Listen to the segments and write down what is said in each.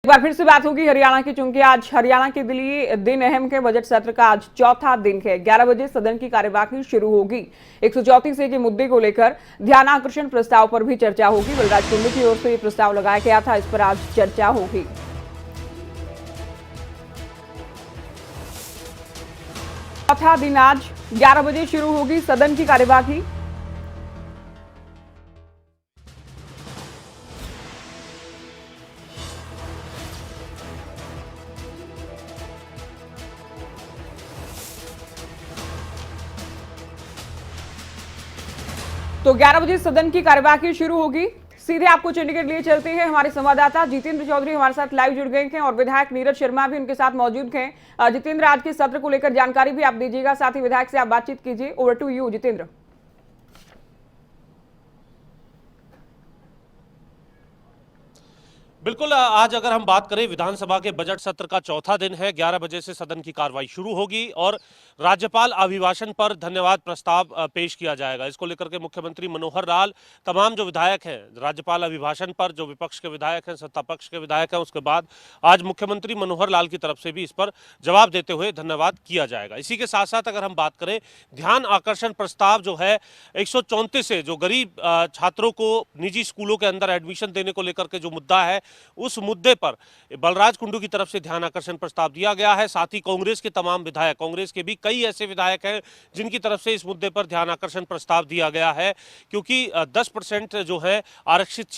एक बार फिर से बात होगी हरियाणा की, चूंकि आज हरियाणा के दिल्ली दिन अहम के बजट सत्र का आज चौथा दिन है। 11 बजे सदन की कार्यवाही शुरू होगी। 134 के मुद्दे को लेकर ध्यान आकर्षण प्रस्ताव पर भी चर्चा होगी। बलराज कुंडू की ओर से ये प्रस्ताव लगाया गया था, इस पर आज चर्चा होगी। चौथा दिन आज 11 बजे शुरू होगी सदन की कार्यवाही। तो 11 बजे सदन की कार्यवाही शुरू होगी। सीधे आपको चंडीगढ़ लिए चलते हैं। हमारे संवाददाता जितेंद्र चौधरी हमारे साथ लाइव जुड़ गए हैं और विधायक नीरज शर्मा भी उनके साथ मौजूद हैं। जितेंद्र, आज के सत्र को लेकर जानकारी भी आप दीजिएगा, साथ ही विधायक से आप बातचीत कीजिए। Over to you Jitendra. बिल्कुल, आज अगर हम बात करें विधानसभा के बजट सत्र का चौथा दिन है। 11 बजे से सदन की कार्रवाई शुरू होगी और राज्यपाल अभिभाषण पर धन्यवाद प्रस्ताव पेश किया जाएगा। इसको लेकर के मुख्यमंत्री मनोहर लाल, तमाम जो विधायक हैं, राज्यपाल अभिभाषण पर जो विपक्ष के विधायक हैं, सत्ता पक्ष के विधायक हैं, उसके बाद आज मुख्यमंत्री मनोहर लाल की तरफ से भी इस पर जवाब देते हुए धन्यवाद किया जाएगा। इसी के साथ साथ अगर हम बात करें ध्यान आकर्षण प्रस्ताव जो है 134 से, जो गरीब छात्रों को निजी स्कूलों के अंदर एडमिशन देने को लेकर के जो मुद्दा है, उस मुद्दे पर बलराज कुंडू की तरफ से ध्यान आकर्षण प्रस्ताव दिया गया है। साथ ही कांग्रेस के तमाम विधायक, कांग्रेस के भी कई ऐसे विधायक हैं जिनकी तरफ से इस मुद्दे पर ध्यान आकर्षण प्रस्ताव दिया गया है, क्योंकि 10% जो है आरक्षित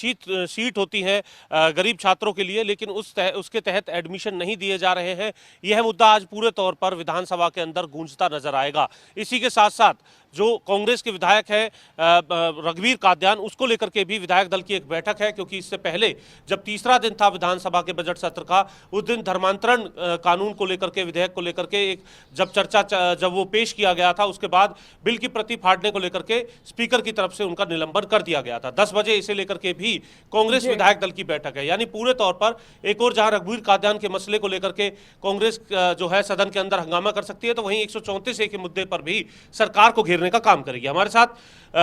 सीट होती है गरीब छात्रों के लिए, लेकिन उसके तहत एडमिशन नहीं दिए जा रहे हैं। यह मुद्दा आज पूरे तौर पर विधानसभा के अंदर गूंजता नजर आएगा। इसी के साथ साथ जो कांग्रेस के विधायक है रघुवीर काद्यान, उसको लेकर के भी विधायक दल की एक बैठक है, क्योंकि इससे पहले जब तीसरा दिन था विधानसभा के बजट सत्र का, उस दिन धर्मांतरण कानून को लेकर के, विधेयक को लेकर के एक जब वो पेश किया गया था, उसके बाद बिल की प्रति फाड़ने को लेकर के स्पीकर की तरफ से उनका निलंबन कर दिया गया था। 10 बजे इसे लेकर के भी कांग्रेस विधायक दल की बैठक है। यानी पूरे तौर पर एक और जहां रघुवीर काद्यान के मसले को लेकर के कांग्रेस जो है सदन के अंदर हंगामा कर सकती है, तो वहीं 134 के मुद्दे पर भी सरकार को घेरने का काम करेगी। हमारे साथ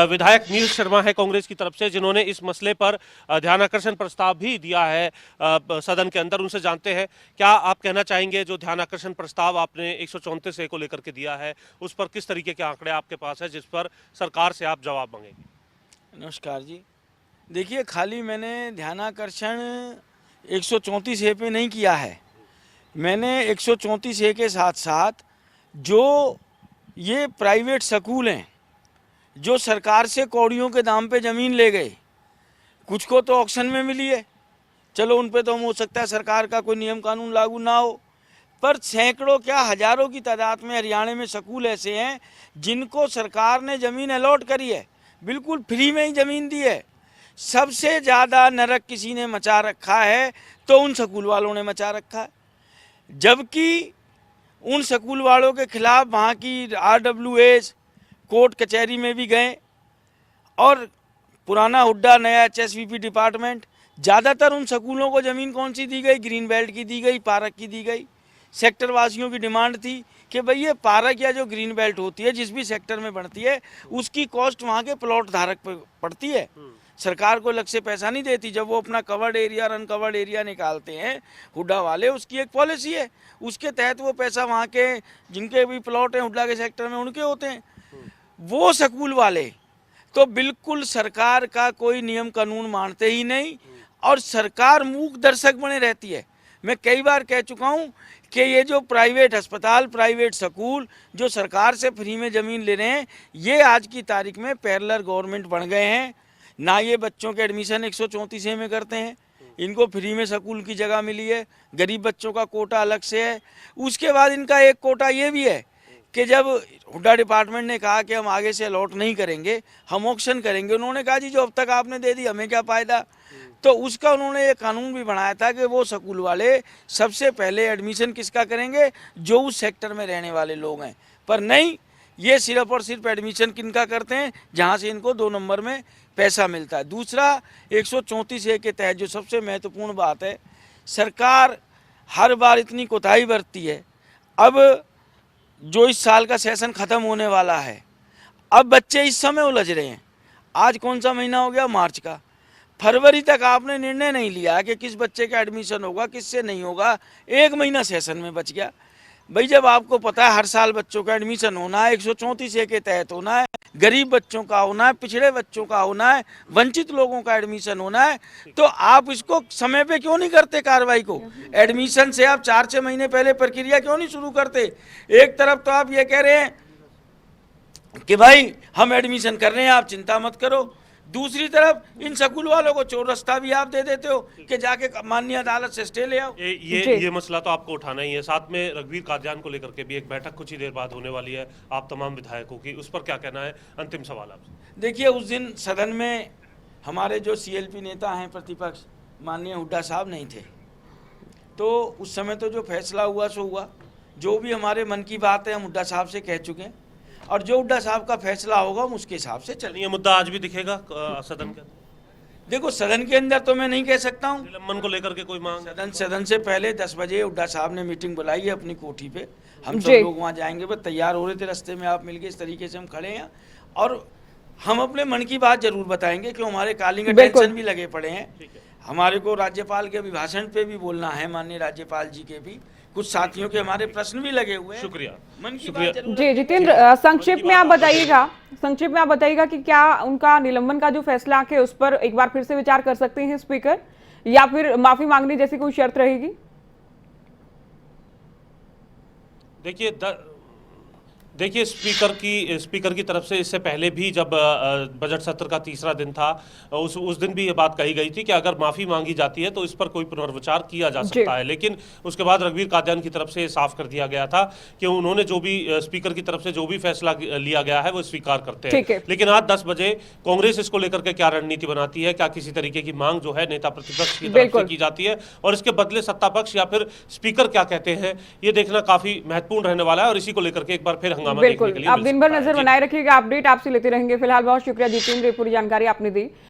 विधायक नीरज शर्मा है कांग्रेस की तरफ से, जिन्होंने इस मसले पर ध्यानाकर्षण प्रस्ताव भी दिया है सदन के अंदर। उनसे जानते हैं क्या आप कहना चाहेंगे, जो ध्यानाकर्षण प्रस्ताव आपने 134 को लेकर के दिया है, उस पर किस तरीके के आंकड़े आपके पास है जिस पर सरकार से आप जवाब मांगेंगे? नमस्कार जी। देखिए, खाली मैंने ध्यानाकर्षण 134 पे नहीं किया है। मैंने 134 के साथ साथ जो ये प्राइवेट स्कूल हैं, जो सरकार से कौड़ियों के दाम पे ज़मीन ले गए, कुछ को तो ऑक्शन में मिली है, चलो उन पे तो हो सकता है सरकार का कोई नियम कानून लागू ना हो, पर सैकड़ों क्या हज़ारों की तादाद में हरियाणा में स्कूल ऐसे हैं जिनको सरकार ने ज़मीन अलॉट करी है, बिल्कुल फ्री में ही ज़मीन दी है। सबसे ज़्यादा नरक किसी ने मचा रखा है तो उन स्कूल वालों ने मचा रखा है, जबकि उन स्कूल वालों के खिलाफ वहाँ की RWAs कोर्ट कचहरी में भी गए और पुराना हुड्डा नया HSVP डिपार्टमेंट, ज़्यादातर उन स्कूलों को ज़मीन कौन सी दी गई? ग्रीन बेल्ट की दी गई, पार्क की दी गई। सेक्टर वासियों की डिमांड थी कि भाई ये पार्क या जो ग्रीन बेल्ट होती है जिस भी सेक्टर में बढ़ती है उसकी कॉस्ट वहाँ के प्लॉट धारक पर पड़ती है, सरकार को अलग से पैसा नहीं देती। जब वो अपना कवर्ड एरिया और अनकवर्ड एरिया निकालते हैं हुड्डा वाले, उसकी एक पॉलिसी है, उसके तहत वो पैसा वहाँ के जिनके भी प्लॉट हैं हुड्डा के सेक्टर में उनके होते हैं। वो स्कूल वाले तो बिल्कुल सरकार का कोई नियम कानून मानते ही नहीं और सरकार मूक दर्शक बने रहती है। मैं कई बार कह चुका हूँ कि ये जो प्राइवेट अस्पताल, प्राइवेट स्कूल जो सरकार से फ्री में ज़मीन ले रहे हैं, ये आज की तारीख में पैरेलल गवर्नमेंट बन गए हैं। ना ये बच्चों के एडमिशन 134 में करते हैं, इनको फ्री में स्कूल की जगह मिली है, गरीब बच्चों का कोटा अलग से है। उसके बाद इनका एक कोटा ये भी है कि जब हुड्डा डिपार्टमेंट ने कहा कि हम आगे से अलॉट नहीं करेंगे, हम ऑक्शन करेंगे, उन्होंने कहा जी जो अब तक आपने दे दी हमें क्या फ़ायदा। तो उसका उन्होंने ये कानून भी बनाया था कि वो स्कूल वाले सबसे पहले एडमिशन किसका करेंगे? जो उस सेक्टर में रहने वाले लोग हैं। पर नहीं, ये सिर्फ और सिर्फ एडमिशन किनका करते हैं? जहाँ से इनको 2 नंबर में पैसा मिलता है। दूसरा 134 के तहत जो सबसे महत्वपूर्ण बात है, सरकार हर बार इतनी कोताही बरतती है। अब जो इस साल का सेशन ख़त्म होने वाला है, अब बच्चे इस समय उलझ रहे हैं। आज कौन सा महीना हो गया? मार्च का। फरवरी तक आपने निर्णय नहीं लिया कि किस बच्चे का एडमिशन होगा, किससे नहीं होगा। 1 महीना सेशन में बच गया। भाई जब आपको पता है हर साल बच्चों का एडमिशन होना है, 134A के तहत होना है, गरीब बच्चों का होना है, पिछड़े बच्चों का होना है, वंचित लोगों का एडमिशन होना है, तो आप इसको समय पे क्यों नहीं करते कार्रवाई को? एडमिशन से आप 4-6 महीने पहले प्रक्रिया क्यों नहीं शुरू करते? एक तरफ तो आप ये कह रहे हैं कि भाई हम एडमिशन कर रहे हैं, आप चिंता मत करो, दूसरी तरफ इन स्कूल वालों को चोर रास्ता भी आप दे देते हो कि जाके माननीय अदालत से स्टे ले आओ। ये मसला तो आपको उठाना ही है। साथ में रघुवीर कादियान को लेकर के भी एक बैठक कुछ ही देर बाद होने वाली है आप तमाम विधायकों की, उस पर क्या कहना है? अंतिम सवाल आपसे। देखिए उस दिन सदन में हमारे जो CLP नेता हैं प्रतिपक्ष माननीय हुड्डा साहब नहीं थे, तो उस समय तो जो फैसला हुआ सो हुआ। जो भी हमारे मन की बात है हम हुड्डा साहब से कह चुके हैं, और जो हुड्डा साहब का फैसला होगा हम उसके हिसाब से चलेंगे। ये मुद्दा आज भी दिखेगा सदन के अंदर? देखो सदन के अंदर तो मैं नहीं कह सकता हूँ। निलंबन को लेकर के कोई मांग? सदन से पहले 10 बजे हुड्डा साहब ने मीटिंग बुलाई है अपनी कोठी पे, हम सब जी। लोग वहाँ जाएंगे। बस तैयार हो रहे थे, रास्ते में आप मिल गए, इस तरीके से हम खड़े हैं और हम अपने मन की बात जरूर बताएंगे क्यों हमारे कालिंग बिल्कुल। टेंशन भी लगे पड़े हैं। हमारे को राज्यपाल के अभिभाषण पे भी बोलना है, माननीय राज्यपाल जी के भी कुछ साथियों के हमारे प्रश्न भी लगे हुए हैं। शुक्रिया। मन की शुक्रिया। बात जरूर जी जितेंद्र, संक्षिप्त में आप बताइएगा कि क्या उनका निलंबन का जो फैसला है उस पर एक बार फिर से विचार कर सकते हैं स्पीकर, या फिर माफी मांगने जैसी कोई शर्त रहेगी? देखिए स्पीकर की तरफ से इससे पहले भी जब बजट सत्र का तीसरा दिन था उस दिन भी ये बात कही गई थी कि अगर माफी मांगी जाती है तो इस पर कोई पुनर्विचार किया जा सकता है, लेकिन उसके बाद रघुवीर कादियान की तरफ से ये साफ कर दिया गया था कि उन्होंने जो भी स्पीकर की तरफ से जो भी फैसला लिया गया है वो स्वीकार करते हैं। लेकिन आज 10 बजे कांग्रेस इसको लेकर के क्या रणनीति बनाती है, क्या किसी तरीके की मांग जो है नेता प्रतिपक्ष की तरफ से की जाती है और इसके बदले सत्ता पक्ष या फिर स्पीकर क्या कहते हैं, ये देखना काफी महत्वपूर्ण रहने वाला है और इसी को लेकर के एक बार फिर बिल्कुल, आप दिन भर नजर बनाए रखिएगा, अपडेट आपसे लेते रहेंगे। फिलहाल बहुत शुक्रिया जितेंद्र, पूरी जानकारी आपने दी।